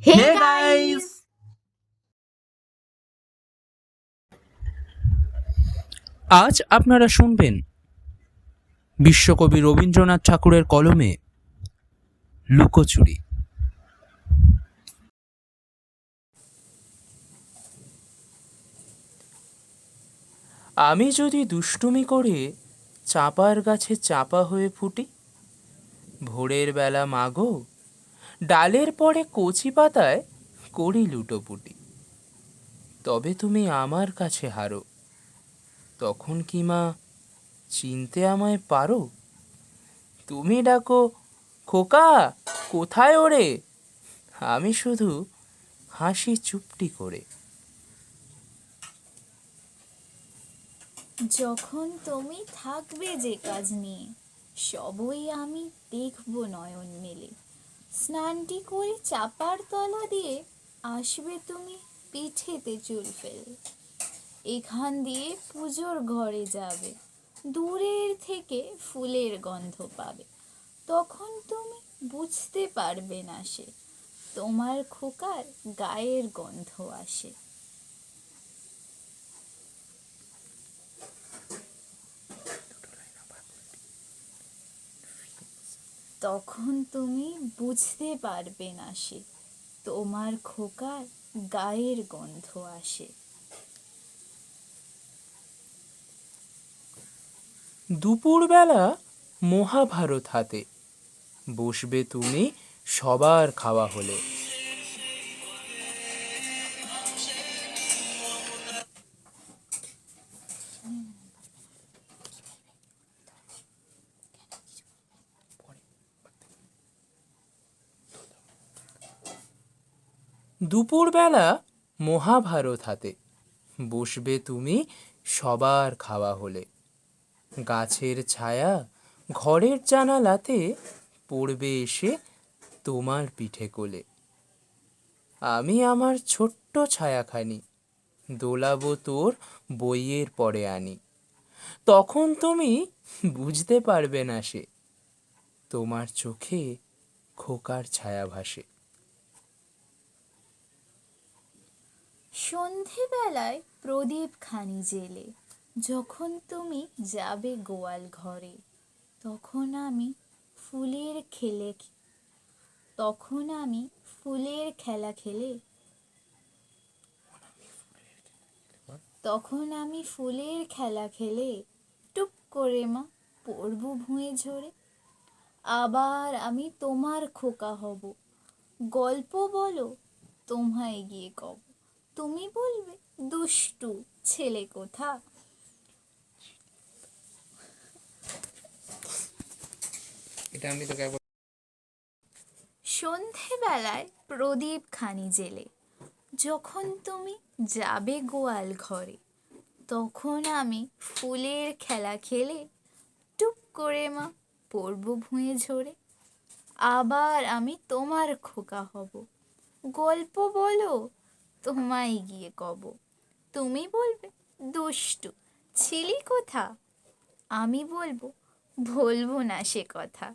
হে hey guys, guys, আজ আপনারা শুনবেন বিশ্বকবি রবীন্দ্রনাথ ঠাকুরের কলমে লুকোচুরি। আমি যদি দুষ্টুমি করে চাপার গাছে চাপা হয়ে ফুটি, ভোরের বেলা মাগো ডালের পরে কচি পাতায় করি লুটোপুটি, তবে তুমি আমার কাছে হারো, তখন কি মা চিনতে আমায় পারো? তুমি ডাকো খোকা, কোথায় ওরে? আমি শুধু হাসি চুপটি করে। যখন তুমি থাকবে যে কাজ নিয়ে, সবই আমি দেখব নয়ন মেলে। স্নানটি করে চাপার তলা দিয়ে আসবে তুমি পিঠেতে চুল ফেলে। এখান দিয়ে পুজোর ঘরে যাবে, দূরের থেকে ফুলের গন্ধ পাবে। তখন তুমি বুঝতে পারবে না সে তোমার খোকার গায়ের গন্ধ আসে। তখন তুমি বুঝতে পারবে না সে তোমার খোকার গায়ের গন্ধ আসে। দুপুরবেলা মহাভারত হাতে বসবে তুমি সবার খাওয়া হলে। দুপুরবেলা মহাভারত হাতে বসবে তুমি সবার খাওয়া হলে। গাছের ছায়া ঘরের জানালাতে পড়বে এসে তোমার পিঠে কোলে। আমি আমার ছোট্ট ছায়াখানি দোলাবো তোর বইয়ের পরে আনি, তখন তুমি বুঝতে পারবে না সে তোমার চোখে খোকার ছায়া ভাসে। সন্ধেবেলায় প্রদীপ খানি জেলে যখন তুমি যাবে গোয়াল ঘরে, তখন আমি ফুলের খেলে তখন আমি ফুলের খেলা খেলে তখন আমি ফুলের খেলা খেলে টুপ করে মা পড়ব ভুঁয়ে ঝরে। আবার আমি তোমার খোকা হব, গল্প বলো তোমায় গিয়ে কব। তুমি বলবে দুষ্টু ছেলে কোথা। এটা আমি তোকে একবার সন্ধেবেলায় প্রদীপ খানি জেলে যখন তুমি যাবে গোয়াল ঘরে, তখন আমি ফুলের খেলা খেলে টুপ করে মা পড়ব ভুঁয়ে ঝরে। আবার আমি তোমার খোকা হব, গল্প বলো তোমায় গিয়ে কব। তুমি বলবে দুষ্টু ছিলি কোথা। আমি বলবো বলবো না সে কথা।